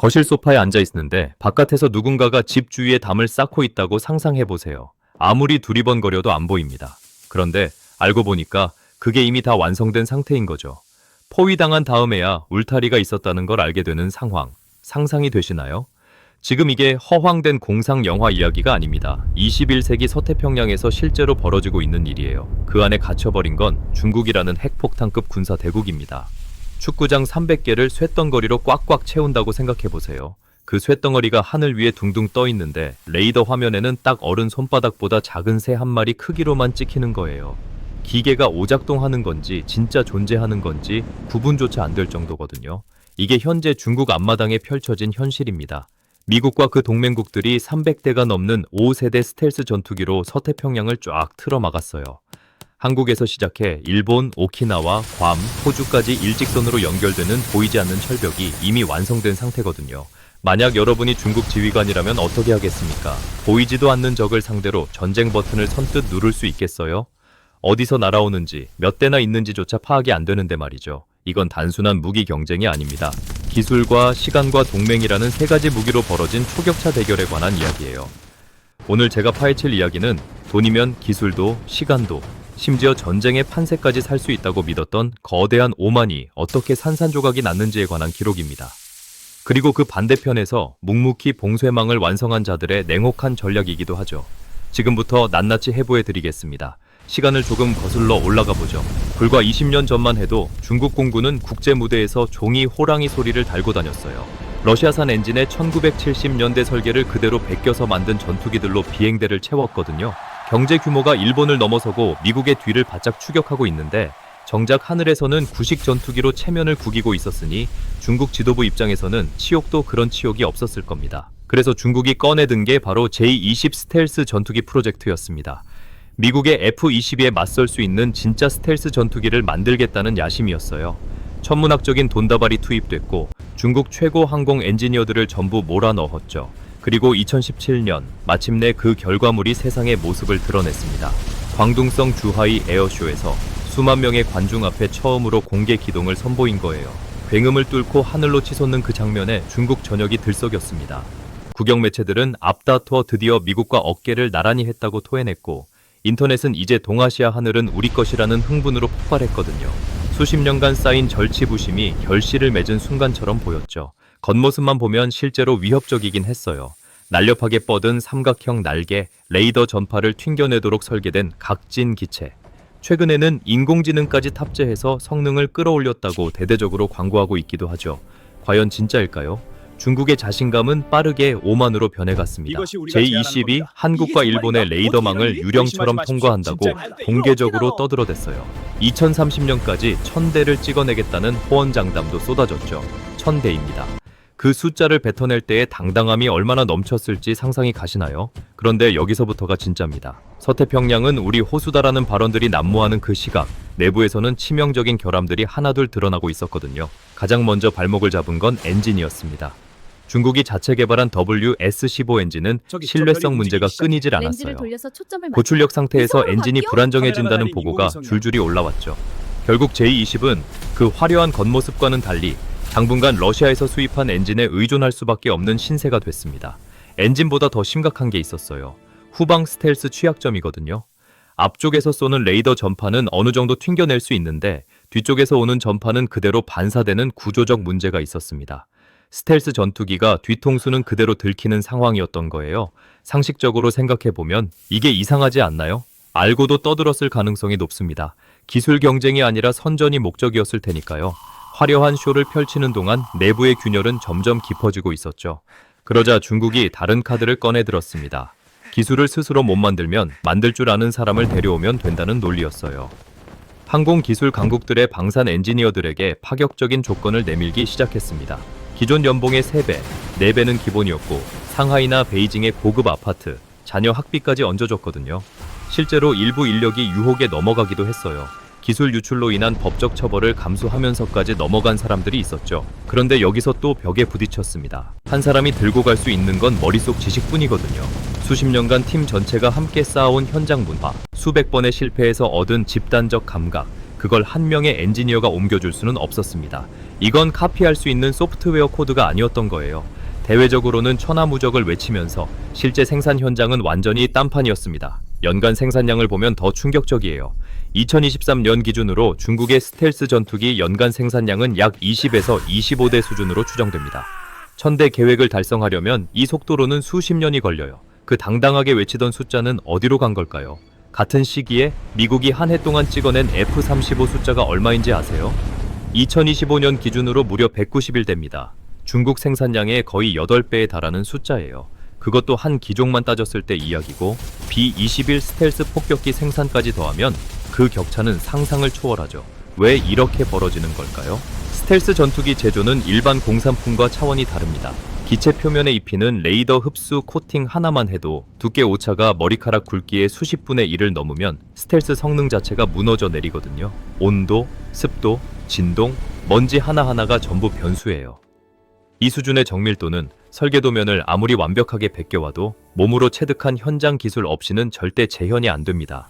거실 소파에 앉아 있는데 바깥에서 누군가가 집 주위에 담을 쌓고 있다고 상상해 보세요. 아무리 두리번거려도 안 보입니다. 그런데 알고 보니까 그게 이미 다 완성된 상태인 거죠. 포위당한 다음에야 울타리가 있었다는 걸 알게 되는 상황. 상상이 되시나요? 지금 이게 허황된 공상 영화 이야기가 아닙니다. 21세기 서태평양에서 실제로 벌어지고 있는 일이에요. 그 안에 갇혀버린 건 중국이라는 핵폭탄급 군사 대국입니다. 축구장 300개를 쇳덩어리로 꽉꽉 채운다고 생각해보세요. 그 쇳덩어리가 하늘 위에 둥둥 떠 있는데 레이더 화면에는 딱 어른 손바닥보다 작은 새 한 마리 크기로만 찍히는 거예요. 기계가 오작동하는 건지 진짜 존재하는 건지 구분조차 안 될 정도거든요. 이게 현재 중국 앞마당에 펼쳐진 현실입니다. 미국과 그 동맹국들이 300대가 넘는 5세대 스텔스 전투기로 서태평양을 쫙 틀어막았어요. 한국에서 시작해 일본, 오키나와, 괌, 호주까지 일직선으로 연결되는 보이지 않는 철벽이 이미 완성된 상태거든요. 만약 여러분이 중국 지휘관이라면 어떻게 하겠습니까? 보이지도 않는 적을 상대로 전쟁 버튼을 선뜻 누를 수 있겠어요? 어디서 날아오는지, 몇 대나 있는지조차 파악이 안 되는데 말이죠. 이건 단순한 무기 경쟁이 아닙니다. 기술과 시간과 동맹이라는 세 가지 무기로 벌어진 초격차 대결에 관한 이야기예요. 오늘 제가 파헤칠 이야기는 돈이면 기술도, 시간도, 심지어 전쟁의 판세까지 살 수 있다고 믿었던 거대한 오만이 어떻게 산산조각이 났는지에 관한 기록입니다. 그리고 그 반대편에서 묵묵히 봉쇄망을 완성한 자들의 냉혹한 전략이기도 하죠. 지금부터 낱낱이 해부해드리겠습니다. 시간을 조금 거슬러 올라가 보죠. 불과 20년 전만 해도 중국 공군은 국제 무대에서 종이 호랑이 소리를 달고 다녔어요. 러시아산 엔진의 1970년대 설계를 그대로 베껴서 만든 전투기들로 비행대를 채웠거든요. 경제 규모가 일본을 넘어서고 미국의 뒤를 바짝 추격하고 있는데 정작 하늘에서는 구식 전투기로 체면을 구기고 있었으니 중국 지도부 입장에서는 치욕도 그런 치욕이 없었을 겁니다. 그래서 중국이 꺼내든 게 바로 J-20 스텔스 전투기 프로젝트였습니다. 미국의 F-22에 맞설 수 있는 진짜 스텔스 전투기를 만들겠다는 야심이었어요. 천문학적인 돈다발이 투입됐고 중국 최고 항공 엔지니어들을 전부 몰아넣었죠. 그리고 2017년 마침내 그 결과물이 세상의 모습을 드러냈습니다. 광둥성 주하이 에어쇼에서 수만 명의 관중 앞에 처음으로 공개 기동을 선보인 거예요. 굉음을 뚫고 하늘로 치솟는 그 장면에 중국 전역이 들썩였습니다. 국영 매체들은 앞다퉈 드디어 미국과 어깨를 나란히 했다고 토해냈고 인터넷은 이제 동아시아 하늘은 우리 것이라는 흥분으로 폭발했거든요. 수십 년간 쌓인 절치부심이 결실을 맺은 순간처럼 보였죠. 겉모습만 보면 실제로 위협적이긴 했어요. 날렵하게 뻗은 삼각형 날개, 레이더 전파를 튕겨내도록 설계된 각진 기체. 최근에는 인공지능까지 탑재해서 성능을 끌어올렸다고 대대적으로 광고하고 있기도 하죠. 과연 진짜일까요? 중국의 자신감은 빠르게 오만으로 변해갔습니다. J-20이 한국과 일본의 레이더망을 유령처럼 통과한다고 공개적으로 떠들어댔어요. 2030년까지 1000대를 찍어내겠다는 호언장담도 쏟아졌죠. 1000대입니다. 그 숫자를 뱉어낼 때의 당당함이 얼마나 넘쳤을지 상상이 가시나요? 그런데 여기서부터가 진짜입니다. 서태평양은 우리 호수다라는 발언들이 난무하는 그 시각, 내부에서는 치명적인 결함들이 하나둘 드러나고 있었거든요. 가장 먼저 발목을 잡은 건 엔진이었습니다. 중국이 자체 개발한 WS-15 엔진은 신뢰성 문제가 끊이질 않았어요. 고출력 상태에서 엔진이 불안정해진다는 보고가 줄줄이 올라왔죠. 결국 J-20은 그 화려한 겉모습과는 달리 당분간 러시아에서 수입한 엔진에 의존할 수밖에 없는 신세가 됐습니다. 엔진보다 더 심각한 게 있었어요. 후방 스텔스 취약점이거든요. 앞쪽에서 쏘는 레이더 전파는 어느 정도 튕겨낼 수 있는데 뒤쪽에서 오는 전파는 그대로 반사되는 구조적 문제가 있었습니다. 스텔스 전투기가 뒤통수는 그대로 들키는 상황이었던 거예요. 상식적으로 생각해보면 이게 이상하지 않나요? 알고도 떠들었을 가능성이 높습니다. 기술 경쟁이 아니라 선전이 목적이었을 테니까요. 화려한 쇼를 펼치는 동안 내부의 균열은 점점 깊어지고 있었죠. 그러자 중국이 다른 카드를 꺼내들었습니다. 기술을 스스로 못 만들면 만들 줄 아는 사람을 데려오면 된다는 논리였어요. 항공기술 강국들의 방산 엔지니어들에게 파격적인 조건을 내밀기 시작했습니다. 기존 연봉의 3배, 4배는 기본이었고 상하이나 베이징의 고급 아파트, 자녀 학비까지 얹어줬거든요. 실제로 일부 인력이 유혹에 넘어가기도 했어요. 기술 유출로 인한 법적 처벌을 감수하면서까지 넘어간 사람들이 있었죠. 그런데 여기서 또 벽에 부딪혔습니다. 한 사람이 들고 갈 수 있는 건 머릿속 지식뿐이거든요. 수십 년간 팀 전체가 함께 쌓아온 현장 문화, 수백 번의 실패에서 얻은 집단적 감각, 그걸 한 명의 엔지니어가 옮겨줄 수는 없었습니다. 이건 카피할 수 있는 소프트웨어 코드가 아니었던 거예요. 대외적으로는 천하무적을 외치면서 실제 생산 현장은 완전히 딴판이었습니다. 연간 생산량을 보면 더 충격적이에요. 2023년 기준으로 중국의 스텔스 전투기 연간 생산량은 약 20에서 25대 수준으로 추정됩니다. 1000대 계획을 달성하려면 이 속도로는 수십 년이 걸려요. 그 당당하게 외치던 숫자는 어디로 간 걸까요? 같은 시기에 미국이 한 해 동안 찍어낸 F-35 숫자가 얼마인지 아세요? 2025년 기준으로 무려 191대입니다. 중국 생산량의 거의 8배에 달하는 숫자예요. 그것도 한 기종만 따졌을 때 이야기고 B-21 스텔스 폭격기 생산까지 더하면 그 격차는 상상을 초월하죠. 왜 이렇게 벌어지는 걸까요? 스텔스 전투기 제조는 일반 공산품과 차원이 다릅니다. 기체 표면에 입히는 레이더 흡수 코팅 하나만 해도 두께 오차가 머리카락 굵기의 수십 분의 1을 넘으면 스텔스 성능 자체가 무너져 내리거든요. 온도, 습도, 진동, 먼지 하나하나가 전부 변수예요. 이 수준의 정밀도는 설계도면을 아무리 완벽하게 베껴와도 몸으로 체득한 현장 기술 없이는 절대 재현이 안 됩니다.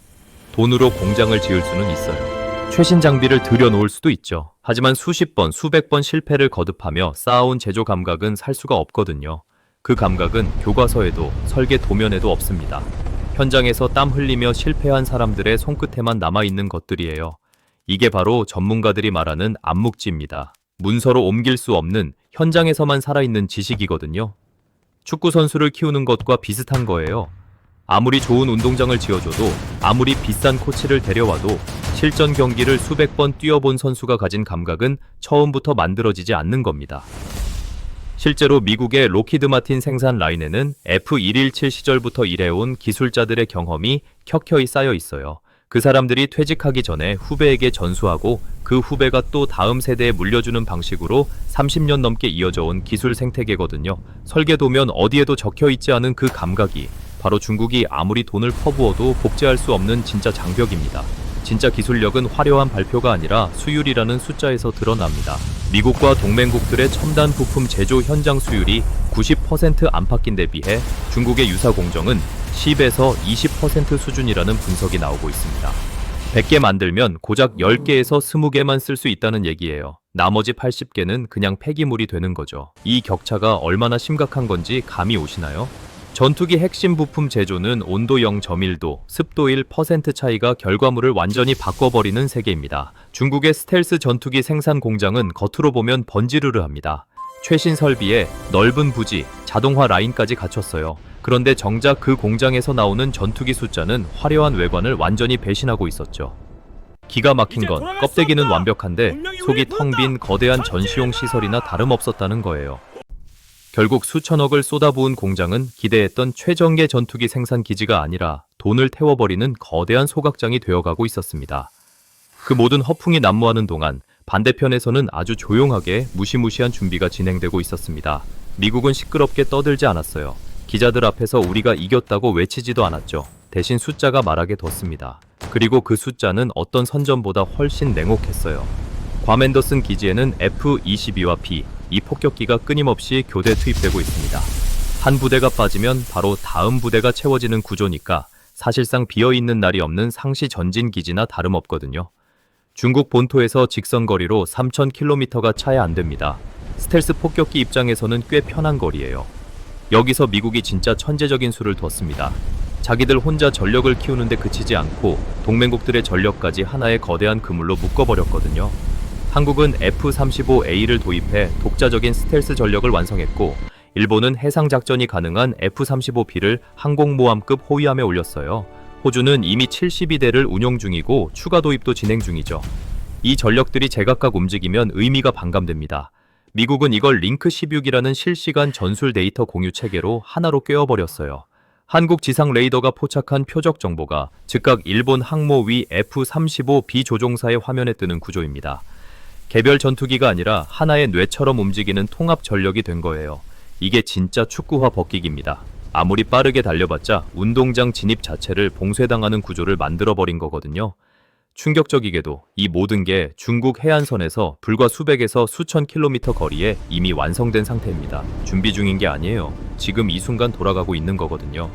돈으로 공장을 지을 수는 있어요. 최신 장비를 들여놓을 수도 있죠. 하지만 수십 번, 수백 번 실패를 거듭하며 쌓아온 제조 감각은 살 수가 없거든요. 그 감각은 교과서에도 설계 도면에도 없습니다. 현장에서 땀 흘리며 실패한 사람들의 손끝에만 남아있는 것들이에요. 이게 바로 전문가들이 말하는 암묵지입니다. 문서로 옮길 수 없는 현장에서만 살아있는 지식이거든요. 축구 선수를 키우는 것과 비슷한 거예요. 아무리 좋은 운동장을 지어줘도 아무리 비싼 코치를 데려와도 실전 경기를 수백 번 뛰어본 선수가 가진 감각은 처음부터 만들어지지 않는 겁니다. 실제로 미국의 로키드 마틴 생산 라인에는 F-117 시절부터 일해온 기술자들의 경험이 켜켜이 쌓여 있어요. 그 사람들이 퇴직하기 전에 후배에게 전수하고 그 후배가 또 다음 세대에 물려주는 방식으로 30년 넘게 이어져 온 기술 생태계거든요. 설계도면 어디에도 적혀 있지 않은 그 감각이 바로 중국이 아무리 돈을 퍼부어도 복제할 수 없는 진짜 장벽입니다. 진짜 기술력은 화려한 발표가 아니라 수율이라는 숫자에서 드러납니다. 미국과 동맹국들의 첨단 부품 제조 현장 수율이 90% 안팎인데 비해 중국의 유사 공정은 10에서 20% 수준이라는 분석이 나오고 있습니다. 100개 만들면 고작 10개에서 20개만 쓸 수 있다는 얘기예요. 나머지 80개는 그냥 폐기물이 되는 거죠. 이 격차가 얼마나 심각한 건지 감이 오시나요? 전투기 핵심 부품 제조는 온도 0.1도, 습도 1% 차이가 결과물을 완전히 바꿔버리는 세계입니다. 중국의 스텔스 전투기 생산 공장은 겉으로 보면 번지르르합니다. 최신 설비에 넓은 부지, 자동화 라인까지 갖췄어요. 그런데 정작 그 공장에서 나오는 전투기 숫자는 화려한 외관을 완전히 배신하고 있었죠. 기가 막힌 건 껍데기는 완벽한데 속이 텅 빈 거대한 전시용 시설이나 다름없었다는 거예요. 결국 수천억을 쏟아부은 공장은 기대했던 최정예 전투기 생산 기지가 아니라 돈을 태워버리는 거대한 소각장이 되어가고 있었습니다. 그 모든 허풍이 난무하는 동안 반대편에서는 아주 조용하게 무시무시한 준비가 진행되고 있었습니다. 미국은 시끄럽게 떠들지 않았어요. 기자들 앞에서 우리가 이겼다고 외치지도 않았죠. 대신 숫자가 말하게 뒀습니다. 그리고 그 숫자는 어떤 선전보다 훨씬 냉혹했어요. 괌 앤더슨 기지에는 F-22와 B, 이 폭격기가 끊임없이 교대 투입되고 있습니다. 한 부대가 빠지면 바로 다음 부대가 채워지는 구조니까 사실상 비어있는 날이 없는 상시 전진 기지나 다름없거든요. 중국 본토에서 직선거리로 3,000km가 차야 안 됩니다. 스텔스 폭격기 입장에서는 꽤 편한 거리예요. 여기서 미국이 진짜 천재적인 수를 뒀습니다. 자기들 혼자 전력을 키우는데 그치지 않고 동맹국들의 전력까지 하나의 거대한 그물로 묶어버렸거든요. 한국은 F-35A를 도입해 독자적인 스텔스 전력을 완성했고 일본은 해상작전이 가능한 F-35B를 항공모함급 호위함에 올렸어요. 호주는 이미 72대를 운용 중이고 추가 도입도 진행 중이죠. 이 전력들이 제각각 움직이면 의미가 반감됩니다. 미국은 이걸 링크 16이라는 실시간 전술 데이터 공유 체계로 하나로 꿰어버렸어요. 한국 지상 레이더가 포착한 표적 정보가 즉각 일본 항모 위 F-35B 조종사의 화면에 뜨는 구조입니다. 개별 전투기가 아니라 하나의 뇌처럼 움직이는 통합 전력이 된 거예요. 이게 진짜 축구화 벗기기입니다. 아무리 빠르게 달려봤자 운동장 진입 자체를 봉쇄당하는 구조를 만들어버린 거거든요. 충격적이게도 이 모든 게 중국 해안선에서 불과 수백에서 수천 킬로미터 거리에 이미 완성된 상태입니다. 준비 중인 게 아니에요. 지금 이 순간 돌아가고 있는 거거든요.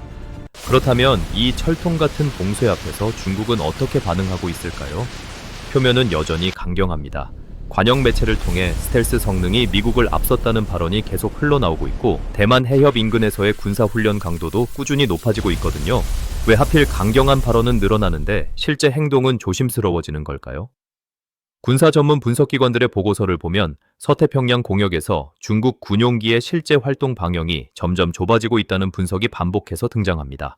그렇다면 이 철통 같은 봉쇄 앞에서 중국은 어떻게 반응하고 있을까요? 표면은 여전히 강경합니다. 관영 매체를 통해 스텔스 성능이 미국을 앞섰다는 발언이 계속 흘러나오고 있고 대만 해협 인근에서의 군사훈련 강도도 꾸준히 높아지고 있거든요. 왜 하필 강경한 발언은 늘어나는데 실제 행동은 조심스러워지는 걸까요? 군사 전문 분석기관들의 보고서를 보면 서태평양 공역에서 중국 군용기의 실제 활동 방향이 점점 좁아지고 있다는 분석이 반복해서 등장합니다.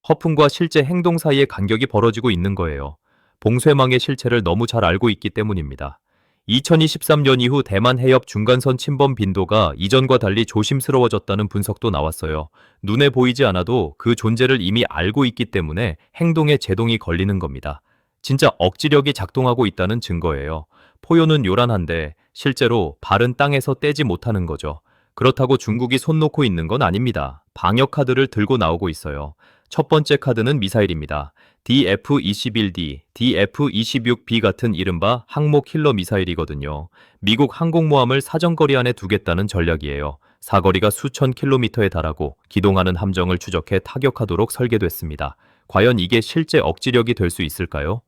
허풍과 실제 행동 사이의 간격이 벌어지고 있는 거예요. 봉쇄망의 실체를 너무 잘 알고 있기 때문입니다. 2023년 이후 대만 해협 중간선 침범 빈도가 이전과 달리 조심스러워졌다는 분석도 나왔어요. 눈에 보이지 않아도 그 존재를 이미 알고 있기 때문에 행동에 제동이 걸리는 겁니다. 진짜 억지력이 작동하고 있다는 증거예요. 포효는 요란한데 실제로 발은 땅에서 떼지 못하는 거죠. 그렇다고 중국이 손 놓고 있는 건 아닙니다. 방역 카드를 들고 나오고 있어요. 첫 번째 카드는 미사일입니다. DF-21D, DF-26B 같은 이른바 항모 킬러 미사일이거든요. 미국 항공모함을 사정거리 안에 두겠다는 전략이에요. 사거리가 수천 킬로미터에 달하고 기동하는 함정을 추적해 타격하도록 설계됐습니다. 과연 이게 실제 억지력이 될 수 있을까요?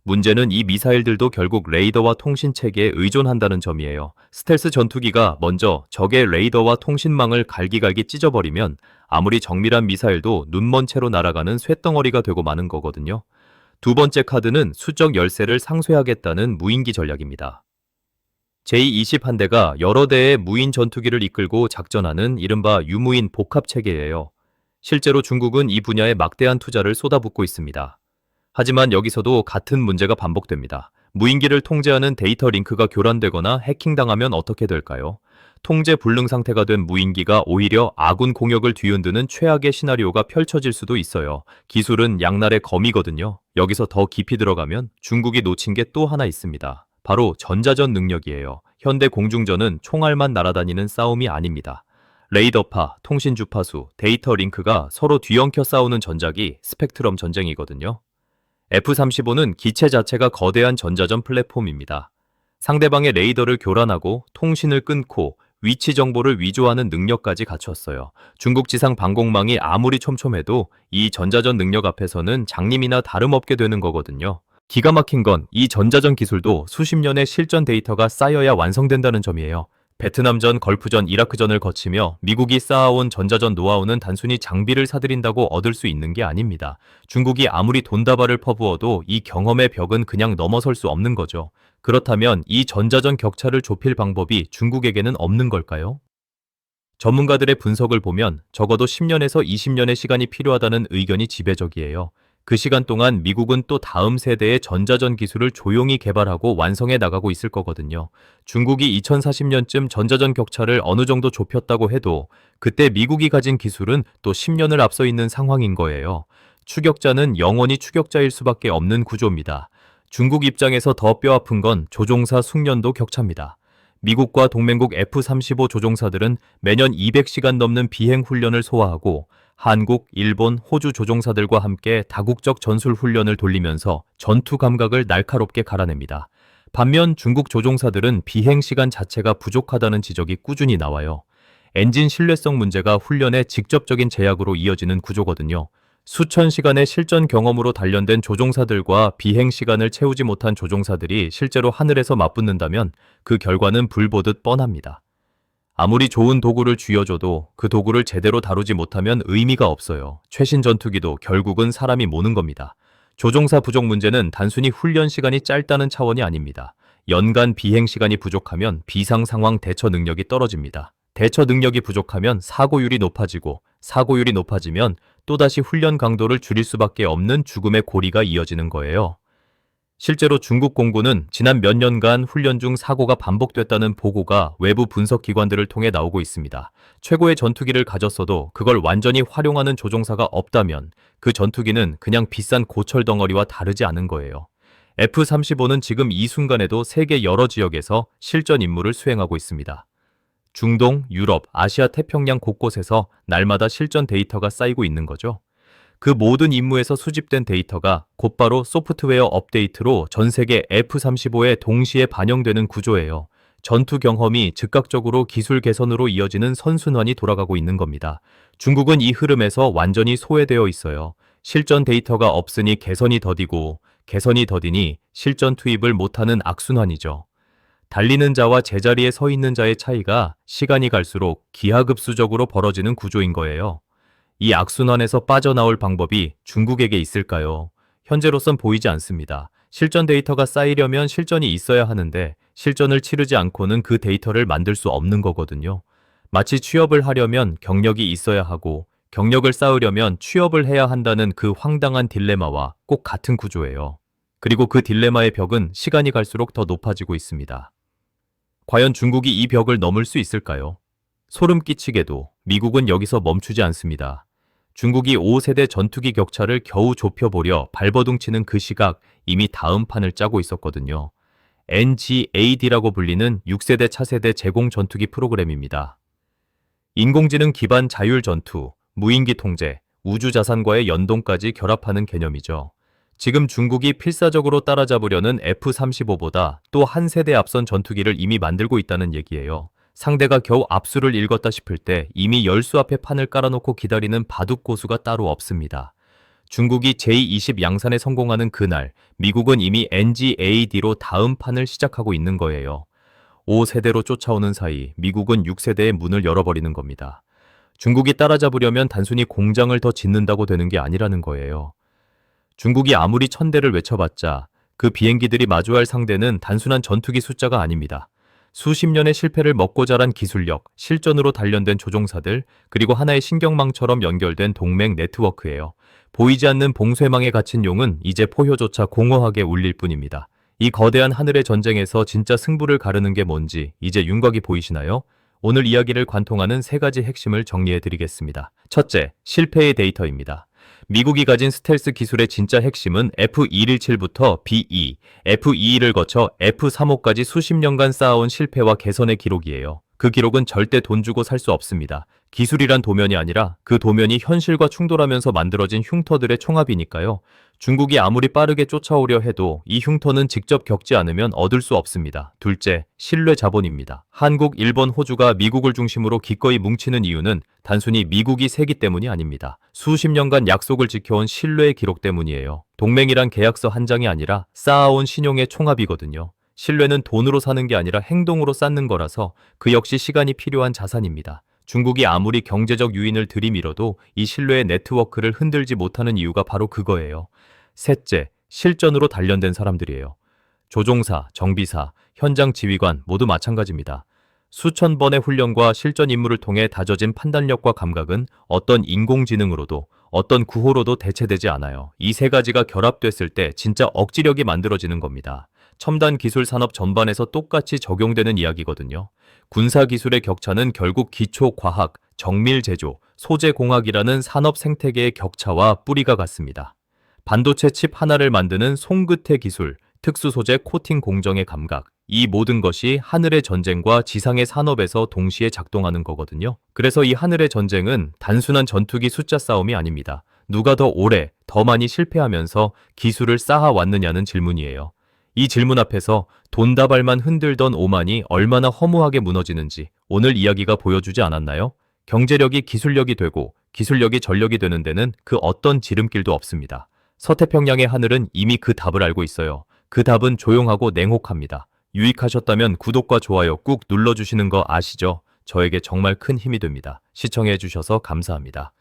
문제는 이 미사일들도 결국 레이더와 통신 체계에 의존한다는 점이에요. 스텔스 전투기가 먼저 적의 레이더와 통신망을 갈기갈기 찢어버리면 아무리 정밀한 미사일도 눈먼 채로 날아가는 쇳덩어리가 되고 마는 거거든요. 두 번째 카드는 수적 열세를 상쇄하겠다는 무인기 전략입니다. 제20한대가 여러 대의 무인 전투기를 이끌고 작전하는 이른바 유무인 복합 체계예요. 실제로 중국은 이 분야에 막대한 투자를 쏟아붓고 있습니다. 하지만 여기서도 같은 문제가 반복됩니다. 무인기를 통제하는 데이터 링크가 교란되거나 해킹당하면 어떻게 될까요? 통제 불능 상태가 된 무인기가 오히려 아군 공역을 뒤흔드는 최악의 시나리오가 펼쳐질 수도 있어요. 기술은 양날의 검이거든요. 여기서 더 깊이 들어가면 중국이 놓친 게 또 하나 있습니다. 바로 전자전 능력이에요. 현대 공중전은 총알만 날아다니는 싸움이 아닙니다. 레이더파, 통신 주파수, 데이터 링크가 서로 뒤엉켜 싸우는 전작이 스펙트럼 전쟁이거든요. F-35는 기체 자체가 거대한 전자전 플랫폼입니다. 상대방의 레이더를 교란하고 통신을 끊고 위치 정보를 위조하는 능력까지 갖췄어요. 중국 지상 방공망이 아무리 촘촘해도 이 전자전 능력 앞에서는 장님이나 다름없게 되는 거거든요. 기가 막힌 건 이 전자전 기술도 수십 년의 실전 데이터가 쌓여야 완성된다는 점이에요. 베트남전, 걸프전, 이라크전을 거치며 미국이 쌓아온 전자전 노하우는 단순히 장비를 사들인다고 얻을 수 있는 게 아닙니다. 중국이 아무리 돈다발을 퍼부어도 이 경험의 벽은 그냥 넘어설 수 없는 거죠. 그렇다면 이 전자전 격차를 좁힐 방법이 중국에게는 없는 걸까요? 전문가들의 분석을 보면 적어도 10년에서 20년의 시간이 필요하다는 의견이 지배적이에요. 그 시간 동안 미국은 또 다음 세대의 전자전 기술을 조용히 개발하고 완성해 나가고 있을 거거든요. 중국이 2040년쯤 전자전 격차를 어느 정도 좁혔다고 해도 그때 미국이 가진 기술은 또 10년을 앞서 있는 상황인 거예요. 추격자는 영원히 추격자일 수밖에 없는 구조입니다. 중국 입장에서 더 뼈아픈 건 조종사 숙련도 격차입니다. 미국과 동맹국 F-35 조종사들은 매년 200시간 넘는 비행 훈련을 소화하고 한국, 일본, 호주 조종사들과 함께 다국적 전술 훈련을 돌리면서 전투 감각을 날카롭게 갈아냅니다. 반면 중국 조종사들은 비행 시간 자체가 부족하다는 지적이 꾸준히 나와요. 엔진 신뢰성 문제가 훈련의 직접적인 제약으로 이어지는 구조거든요. 수천 시간의 실전 경험으로 단련된 조종사들과 비행 시간을 채우지 못한 조종사들이 실제로 하늘에서 맞붙는다면 그 결과는 불보듯 뻔합니다. 아무리 좋은 도구를 쥐어줘도 그 도구를 제대로 다루지 못하면 의미가 없어요. 최신 전투기도 결국은 사람이 모는 겁니다. 조종사 부족 문제는 단순히 훈련 시간이 짧다는 차원이 아닙니다. 연간 비행 시간이 부족하면 비상 상황 대처 능력이 떨어집니다. 대처 능력이 부족하면 사고율이 높아지고 사고율이 높아지면 또다시 훈련 강도를 줄일 수밖에 없는 죽음의 고리가 이어지는 거예요. 실제로 중국 공군은 지난 몇 년간 훈련 중 사고가 반복됐다는 보고가 외부 분석 기관들을 통해 나오고 있습니다. 최고의 전투기를 가졌어도 그걸 완전히 활용하는 조종사가 없다면 그 전투기는 그냥 비싼 고철 덩어리와 다르지 않은 거예요. F-35는 지금 이 순간에도 세계 여러 지역에서 실전 임무를 수행하고 있습니다. 중동, 유럽, 아시아 태평양 곳곳에서 날마다 실전 데이터가 쌓이고 있는 거죠. 그 모든 임무에서 수집된 데이터가 곧바로 소프트웨어 업데이트로 전 세계 F-35에 동시에 반영되는 구조예요. 전투 경험이 즉각적으로 기술 개선으로 이어지는 선순환이 돌아가고 있는 겁니다. 중국은 이 흐름에서 완전히 소외되어 있어요. 실전 데이터가 없으니 개선이 더디고 개선이 더디니 실전 투입을 못하는 악순환이죠. 달리는 자와 제자리에 서 있는 자의 차이가 시간이 갈수록 기하급수적으로 벌어지는 구조인 거예요. 이 악순환에서 빠져나올 방법이 중국에게 있을까요? 현재로선 보이지 않습니다. 실전 데이터가 쌓이려면 실전이 있어야 하는데 실전을 치르지 않고는 그 데이터를 만들 수 없는 거거든요. 마치 취업을 하려면 경력이 있어야 하고 경력을 쌓으려면 취업을 해야 한다는 그 황당한 딜레마와 꼭 같은 구조예요. 그리고 그 딜레마의 벽은 시간이 갈수록 더 높아지고 있습니다. 과연 중국이 이 벽을 넘을 수 있을까요? 소름 끼치게도 미국은 여기서 멈추지 않습니다. 중국이 5세대 전투기 격차를 겨우 좁혀보려 발버둥치는 그 시각 이미 다음 판을 짜고 있었거든요. NGAD라고 불리는 6세대 차세대 제공 전투기 프로그램입니다. 인공지능 기반 자율 전투, 무인기 통제, 우주 자산과의 연동까지 결합하는 개념이죠. 지금 중국이 필사적으로 따라잡으려는 F-35보다 또 한 세대 앞선 전투기를 이미 만들고 있다는 얘기예요. 상대가 겨우 압수를 읽었다 싶을 때 이미 열수 앞에 판을 깔아놓고 기다리는 바둑 고수가 따로 없습니다. 중국이 제20 양산에 성공하는 그날, 미국은 이미 NGAD로 다음 판을 시작하고 있는 거예요. 5세대로 쫓아오는 사이 미국은 6세대의 문을 열어버리는 겁니다. 중국이 따라잡으려면 단순히 공장을 더 짓는다고 되는 게 아니라는 거예요. 중국이 아무리 1000대를 외쳐봤자 그 비행기들이 마주할 상대는 단순한 전투기 숫자가 아닙니다. 수십 년의 실패를 먹고 자란 기술력, 실전으로 단련된 조종사들, 그리고 하나의 신경망처럼 연결된 동맹 네트워크예요. 보이지 않는 봉쇄망에 갇힌 용은 이제 포효조차 공허하게 울릴 뿐입니다. 이 거대한 하늘의 전쟁에서 진짜 승부를 가르는 게 뭔지 이제 윤곽이 보이시나요? 오늘 이야기를 관통하는 세 가지 핵심을 정리해드리겠습니다. 첫째, 실패의 데이터입니다. 미국이 가진 스텔스 기술의 진짜 핵심은 F-117부터 B-2, F-22를 거쳐 F-35까지 수십 년간 쌓아온 실패와 개선의 기록이에요. 그 기록은 절대 돈 주고 살 수 없습니다. 기술이란 도면이 아니라 그 도면이 현실과 충돌하면서 만들어진 흉터들의 총합이니까요. 중국이 아무리 빠르게 쫓아오려 해도 이 흉터는 직접 겪지 않으면 얻을 수 없습니다. 둘째, 신뢰 자본입니다. 한국, 일본, 호주가 미국을 중심으로 기꺼이 뭉치는 이유는 단순히 미국이 세기 때문이 아닙니다. 수십 년간 약속을 지켜온 신뢰의 기록 때문이에요. 동맹이란 계약서 한 장이 아니라 쌓아온 신용의 총합이거든요. 신뢰는 돈으로 사는 게 아니라 행동으로 쌓는 거라서 그 역시 시간이 필요한 자산입니다. 중국이 아무리 경제적 유인을 들이밀어도 이 신뢰의 네트워크를 흔들지 못하는 이유가 바로 그거예요. 셋째, 실전으로 단련된 사람들이에요. 조종사, 정비사, 현장 지휘관 모두 마찬가지입니다. 수천 번의 훈련과 실전 임무를 통해 다져진 판단력과 감각은 어떤 인공지능으로도 어떤 구호로도 대체되지 않아요. 이 세 가지가 결합됐을 때 진짜 억지력이 만들어지는 겁니다. 첨단 기술 산업 전반에서 똑같이 적용되는 이야기거든요. 군사기술의 격차는 결국 기초과학, 정밀제조, 소재공학이라는 산업 생태계의 격차와 뿌리가 같습니다. 반도체 칩 하나를 만드는 손끝의 기술, 특수소재 코팅 공정의 감각, 이 모든 것이 하늘의 전쟁과 지상의 산업에서 동시에 작동하는 거거든요. 그래서 이 하늘의 전쟁은 단순한 전투기 숫자 싸움이 아닙니다. 누가 더 오래, 더 많이 실패하면서 기술을 쌓아왔느냐는 질문이에요. 이 질문 앞에서 돈다발만 흔들던 오만이 얼마나 허무하게 무너지는지 오늘 이야기가 보여주지 않았나요? 경제력이 기술력이 되고 기술력이 전력이 되는 데는 그 어떤 지름길도 없습니다. 서태평양의 하늘은 이미 그 답을 알고 있어요. 그 답은 조용하고 냉혹합니다. 유익하셨다면 구독과 좋아요 꾹 눌러주시는 거 아시죠? 저에게 정말 큰 힘이 됩니다. 시청해주셔서 감사합니다.